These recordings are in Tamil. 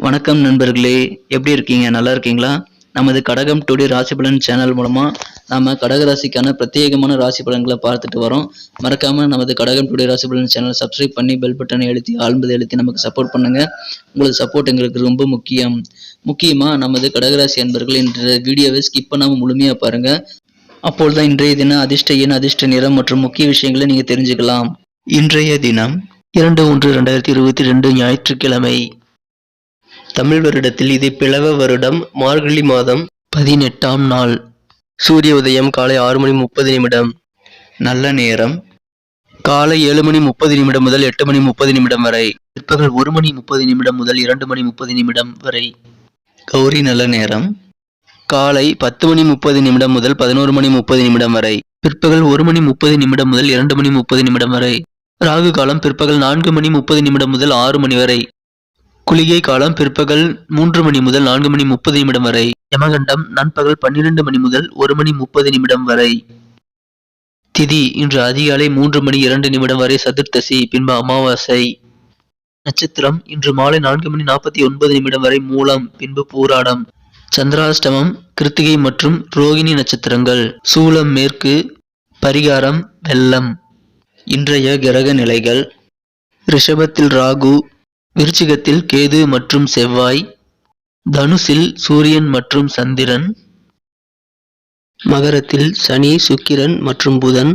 வணக்கம் நண்பர்களே, எப்படி இருக்கீங்க? நல்லா இருக்கீங்களா? நமது கடகம் டுடே ராசி பலன் சேனல் மூலமா நாம கடகராசிக்கான பிரத்யேகமான ராசி பலன்களை பார்த்துட்டு வரோம். மறக்காம நமது கடகம் டுடே ராசி பலன் சேனல் சப்ஸ்கிரைப் பண்ணி பெல் பட்டனை அழுத்தி ஆழ்ந்ததை அழுத்தி நமக்கு சப்போர்ட் பண்ணுங்க. உங்களது சப்போர்ட் எங்களுக்கு ரொம்ப முக்கியமா நமது கடகராசி அன்பர்கள் என்ற வீடியோவை ஸ்கிப் பண்ணாம முழுமையா பாருங்க. அப்பொழுதுதான் இன்றைய தினம் அதிர்ஷ்ட எண், அதிர்ஷ்ட நிறம் மற்றும் முக்கிய விஷயங்களை நீங்க தெரிஞ்சுக்கலாம். இன்றைய தினம் 2/1/2022 ஞாயிற்றுக்கிழமை. தமிழ் வருடத்தில் இது பிளவ வருடம், மார்கழி மாதம் 18ஆம் நாள். சூரிய உதயம் காலை 6:30 நல்ல நேரம் காலை 7:30 முதல் 8:30 வரை. பிற்பகல் 1:30 முதல் 2:30 வரை. கௌரி நல்ல நேரம் காலை 10:30 முதல் 11:30 வரை. பிற்பகல் 1:30 முதல் 2:30 வரை. ராகு காலம் பிற்பகல் 4:30 முதல் 6 மணி வரை. குளிகை காலம் பிற்பகல் 3 மணி முதல் 4:30 வரை. யமகண்டம் நண்பகல் 12 முதல் 1:30 வரை. திதி இன்று அதிகாலை 3:02 வரை சதுர்த்தசி, பின்பு அமாவாசை. நட்சத்திரம் இன்று மாலை 4:49 வரை மூலம், பின்பு பூராடம். சந்திராஷ்டமம் கிருத்திகை மற்றும் ரோகிணி நட்சத்திரங்கள். சூலம் மேற்கு, பரிகாரம் வெள்ளம். இன்றைய கிரக நிலைகள்: ரிஷபத்தில் ராகு, விருச்சிகத்தில் கேது மற்றும் செவ்வாய், தனுசில் சூரியன் மற்றும் சந்திரன், மகரத்தில் சனி, சுக்கிரன் மற்றும் புதன்,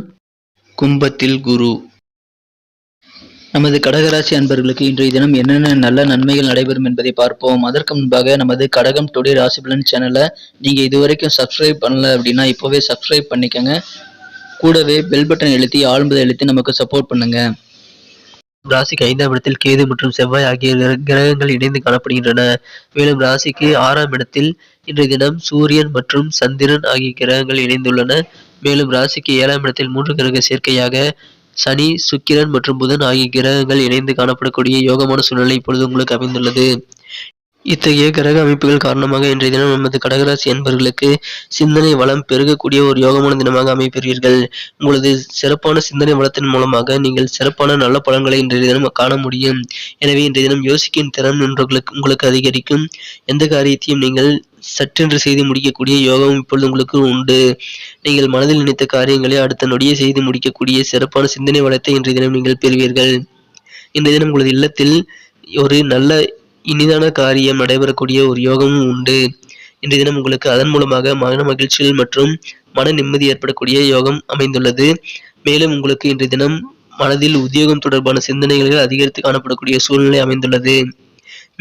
கும்பத்தில் குரு. நமது கடகராசி அன்பர்களுக்கு இன்றைய தினம் என்னென்ன நல்ல நன்மைகள் நடைபெறும் என்பதை பார்ப்போம். அதற்கு முன்பாக நமது கடகம் டுடே ராசி பலன் சேனலை நீங்க இதுவரைக்கும் சப்ஸ்கிரைப் பண்ணல அப்படின்னா இப்போவே சப்ஸ்கிரைப் பண்ணிக்கோங்க. கூடவே பெல் பட்டன் அழுத்தி ஆழ்ந்ததை அழுத்தி நமக்கு சப்போர்ட் பண்ணுங்க. ராசிக்கு 5ஆம் இடத்தில் கேது மற்றும் செவ்வாய் ஆகிய கிரகங்கள் இணைந்து காணப்படுகின்றன. மேலும் ராசிக்கு 6ஆம் இடத்தில் இன்றைய தினம் சூரியன் மற்றும் சந்திரன் ஆகிய கிரகங்கள் இணைந்துள்ளன. மேலும் ராசிக்கு 7ஆம் இடத்தில் 3 கிரக சேர்க்கையாக சனி, சுக்கிரன் மற்றும் புதன் ஆகிய கிரகங்கள் இணைந்து காணப்படக்கூடிய யோகமான சூழ்நிலை இப்பொழுது உங்களுக்கு அமைந்துள்ளது. இத்தகைய கிரக அமைப்புகள் காரணமாக இன்றைய தினம் நமது கடகராசி அன்பர்களுக்கு சிந்தனை வளம் பெருகக்கூடிய ஒரு யோகமான தினமாக அமைப்பீர்கள். உங்களது சிறப்பான சிந்தனை வளத்தின் மூலமாக நீங்கள் சிறப்பான நல்ல பலன்களை இன்றைய தினம் காண முடியும். எனவே இன்றைய தினம் யோசிக்கும் திறன் உங்களுக்கு அதிகரிக்கும். எந்த காரியத்தையும் நீங்கள் சற்றென்று செய்து முடிக்கக்கூடிய யோகம் இப்பொழுது உங்களுக்கு உண்டு. நீங்கள் மனதில் நினைத்த காரியங்களை அடுத்த நொடியே செய்து முடிக்கக்கூடிய சிறப்பான சிந்தனை வளத்தை இன்றைய தினம் நீங்கள் பெறுவீர்கள். இன்றைய தினம் உங்களது இல்லத்தில் ஒரு நல்ல இனிதான காரியம் நடைபெறக்கூடிய ஒரு யோகமும் உண்டு. இன்றைய தினம் உங்களுக்கு அதன் மூலமாக மன மகிழ்ச்சிகள் மற்றும் மன நிம்மதி ஏற்படக்கூடிய யோகம் அமைந்துள்ளது. மேலும் உங்களுக்கு இன்றைய தினம் மனதில் உத்தியோகம் தொடர்பான சிந்தனைகள் அதிகரித்து காணப்படக்கூடிய சூழ்நிலை அமைந்துள்ளது.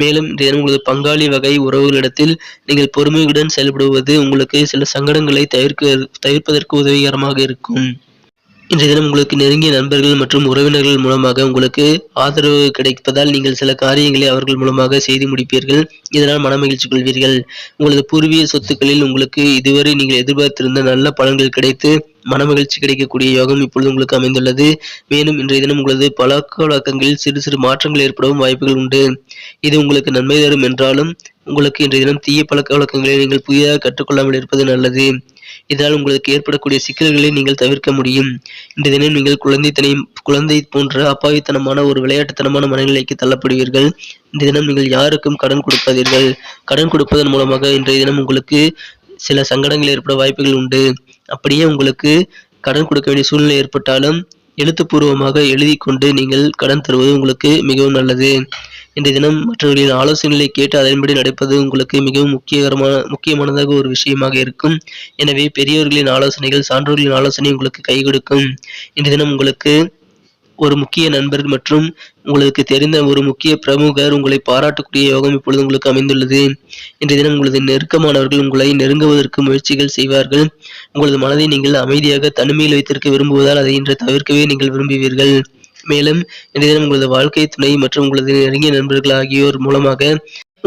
மேலும் இன்றைய தினம் உங்களது பங்காளி வகை உறவுகளிடத்தில் நீங்கள் பொறுமையுடன் செயல்படுவது உங்களுக்கு சில சங்கடங்களை தவிர்ப்பதற்கு உதவிகரமாக இருக்கும். இன்றைய தினம் உங்களுக்கு நெருங்கிய நண்பர்கள் மற்றும் உறவினர்கள் மூலமாக உங்களுக்கு ஆதரவு கிடைப்பதால் நீங்கள் சில காரியங்களை அவர்கள் மூலமாக செய்து முடிப்பீர்கள். இதனால் மனமகிழ்ச்சி கொள்வீர்கள். உங்களது பூர்வீக சொத்துக்களில் உங்களுக்கு இதுவரை நீங்கள் எதிர்பார்த்திருந்த நல்ல பலன்கள் கிடைத்து மனமகிழ்ச்சி கிடைக்கக்கூடிய யோகம் இப்பொழுது உங்களுக்கு அமைந்துள்ளது. மேலும் இன்றைய தினம் உங்களது பழக்க வழக்கங்களில் சிறு சிறு மாற்றங்கள் ஏற்படவும் வாய்ப்புகள் உண்டு. இது உங்களுக்கு நன்மை தரும் என்றாலும் உங்களுக்கு இன்றைய தினம் தீய பழக்க வழக்கங்களை நீங்கள் புதிதாக கற்றுக்கொள்ளாமல் இருப்பது நல்லது. இதனால் உங்களுக்கு ஏற்படக்கூடிய சிக்கல்களை நீங்கள் தவிர்க்க முடியும். இன்றைய தினம் நீங்கள் குழந்தை போன்ற அப்பாவித்தனமான ஒரு விளையாட்டுத்தனமான மனநிலைக்கு தள்ளப்படுவீர்கள். இன்றைய தினம் நீங்கள் யாருக்கும் கடன் கொடுக்காதீர்கள். கடன் கொடுப்பதன் மூலமாக இன்றைய தினம் உங்களுக்கு சில சங்கடங்கள் ஏற்பட வாய்ப்புகள் உண்டு. அப்படியே உங்களுக்கு கடன் கொடுக்க வேண்டிய சூழ்நிலை ஏற்பட்டாலும் எழுத்துப்பூர்வமாக எழுதி கொண்டு நீங்கள் கடன் தருவது உங்களுக்கு மிகவும் நல்லது. இன்றைய தினம் மற்றவர்களின் ஆலோசனைகளை கேட்டு அதன்படி நடப்பது உங்களுக்கு மிகவும் முக்கியமானதாக ஒரு விஷயமாக இருக்கும். எனவே பெரியவர்களின் ஆலோசனைகள், சான்றோர்களின் ஆலோசனை உங்களுக்கு கை கொடுக்கும். இன்றைய தினம் உங்களுக்கு ஒரு முக்கிய நண்பர் மற்றும் உங்களுக்கு தெரிந்த ஒரு முக்கிய பிரமுகர் உங்களை பாராட்டக்கூடிய யோகம் இப்பொழுது உங்களுக்கு அமைந்துள்ளது. இன்றைய தினம் உங்களது நெருக்கமானவர்கள் உங்களை நெருங்குவதற்கு முயற்சிகள் செய்வார்கள். உங்களது மனதை நீங்கள் அமைதியாக தனிமையில் வைத்திருக்க விரும்புவதால் அதை இன்று தவிர்க்கவே நீங்கள் விரும்புவீர்கள். மேலும் இன்றைய தினம் உங்களது வாழ்க்கை துணை மற்றும் உங்களது நெருங்கிய நண்பர்கள் ஆகியோர் மூலமாக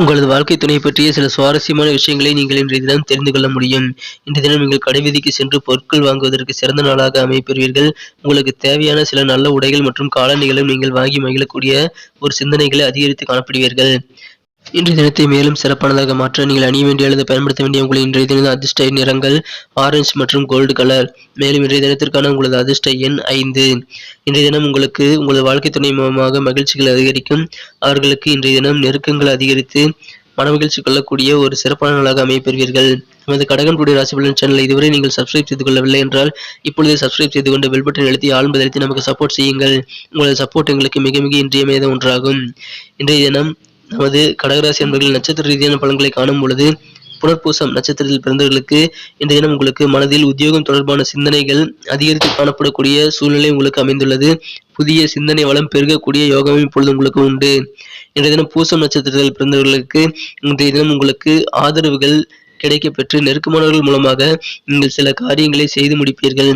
உங்களது வாழ்க்கை துணை பற்றிய சில சுவாரஸ்யமான விஷயங்களை நீங்கள் இன்றைய தினம் தெரிந்து கொள்ள முடியும். இன்றைய தினம் நீங்கள் கடைவீதிக்கு சென்று பொருட்கள் வாங்குவதற்கு சிறந்த நாளாக அமைப்பீர்கள். உங்களுக்கு தேவையான சில நல்ல உடைகள் மற்றும் காலணிகளும் நீங்கள் வாங்கி மகிழக்கூடிய ஒரு சிந்தனைகளை அதிகரித்து காணப்படுவீர்கள். இன்றைய தினத்தை மேலும் சிறப்பானதாக மாற்ற நீங்கள் அணிய வேண்டிய அல்லது பயன்படுத்த வேண்டிய உங்களின் இன்றைய தின அதிர்ஷ்ட நிறங்கள் ஆரஞ்சு மற்றும் கோல்டு கலர். மேலும் இன்றைய தினத்திற்கான உங்களது அதிர்ஷ்ட எண் 5. இன்றைய தினம் உங்களுக்கு உங்களது வாழ்க்கை துணை மூலமாக மகிழ்ச்சிகள் அதிகரிக்கும். அவர்களுக்கு இன்றைய தினம் நெருக்கங்கள் அதிகரித்து மனமகிழ்ச்சி கொள்ளக்கூடிய ஒரு சிறப்பான நாளாக அமையப்பெறுவீர்கள். நமது கடகம் டுடே ராசி பலன் சேனலை இதுவரை நீங்கள் சப்ஸ்கிரைப் செய்து கொள்ளவில்லை என்றால் இப்பொழுது சப்ஸ்கிரைப் செய்து கொண்டு பெல் பட்டன் அழுத்தி ஆல் பதிலளித்து நமக்கு சப்போர்ட் செய்யுங்கள். உங்களது சப்போர்ட் எங்களுக்கு மிக மிக இன்றியமையாத ஒன்றாகும். இன்றைய தினம் நமது கடகராசி அன்பர்கள் நட்சத்திர ரீதியான பலன்களை காணும் பொழுது புனர்பூசம் நட்சத்திரத்தில் பிறந்தவர்களுக்கு இன்றைய தினம் உங்களுக்கு மனதில் உத்தியோகம் தொடர்பான சிந்தனைகள் அதிகரித்து காணப்படக்கூடிய சூழ்நிலை உங்களுக்கு அமைந்துள்ளது. புதிய சிந்தனை வளம் பெருகக்கூடிய யோகமும் இப்பொழுது உங்களுக்கு உண்டு. இன்றைய தினம் பூசம் நட்சத்திரத்தில் பிறந்தவர்களுக்கு இன்றைய தினம் உங்களுக்கு ஆதரவுகள் கிடைக்கப்பெற்று நெருக்கமானவர்கள் மூலமாக நீங்கள் சில காரியங்களை செய்து முடிப்பீர்கள்.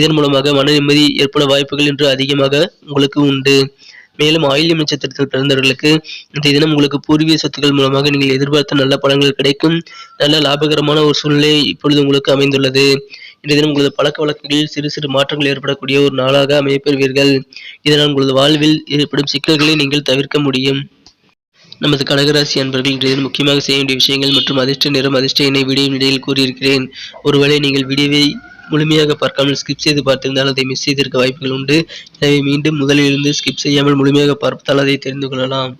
இதன் மூலமாக மன நிம்மதி ஏற்பட வாய்ப்புகள் இன்று அதிகமாக உங்களுக்கு உண்டு. மேலும் ஆயில்யம் நட்சத்திரத்தில் பிறந்தவர்களுக்கு இன்றைய தினம் உங்களுக்கு பூர்வீக சொத்துக்கள் மூலமாக நீங்கள் எதிர்பார்த்த நல்ல பலன்கள் கிடைக்கும். நல்ல லாபகரமான ஒரு சூழ்நிலை இப்பொழுது உங்களுக்கு அமைந்துள்ளது. இன்றைய தினம் உங்களது பழக்க வழக்கங்களில் சிறு சிறு மாற்றங்கள் ஏற்படக்கூடிய ஒரு நாளாக அமையப்பெறுவீர்கள். இதனால் உங்களது வாழ்வில் ஏற்படும் சிக்கல்களை நீங்கள் தவிர்க்க முடியும். நமது கடகராசி அன்பர்கள் இன்றைய தினம் முக்கியமாக செய்ய வேண்டிய விஷயங்கள் மற்றும் அதிர்ஷ்ட நிறம் அதிர்ஷ்ட எண்ணை வீடியோவின் இடையில் கூறியிருக்கிறேன். ஒருவேளை நீங்கள் வீடியோவை முழுமையாக பார்க்காமல் ஸ்கிப் செய்து பார்த்திருந்தால் அதை மிஸ் செய்திருக்க வாய்ப்புகள் உண்டு. எனவே மீண்டும் முதலில் இருந்து ஸ்கிப் செய்யாமல் முழுமையாக பார்த்தால் அதை தெரிந்து கொள்ளலாம்.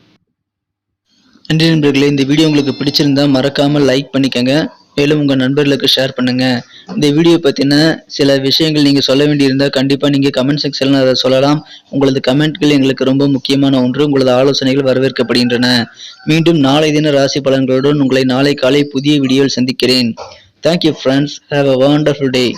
நன்றி நண்பர்களே, இந்த வீடியோ உங்களுக்கு பிடிச்சிருந்தா மறக்காமல் லைக் பண்ணிக்கங்க. மேலும் உங்கள் நண்பர்களுக்கு ஷேர் பண்ணுங்க. இந்த வீடியோ பற்றின சில விஷயங்கள் நீங்கள் சொல்ல வேண்டியிருந்தால் கண்டிப்பாக நீங்கள் கமெண்ட் செக்ஷனில் அதை சொல்லலாம். உங்களது கமெண்ட்கள் எங்களுக்கு ரொம்ப முக்கியமான ஒன்று. உங்களது ஆலோசனைகள் வரவேற்கப்படுகின்றன. மீண்டும் நாளை தின ராசி பலன்களுடன் உங்களை நாளை காலை புதிய வீடியோவில் சந்திக்கிறேன். Thank you friends. Have a wonderful day.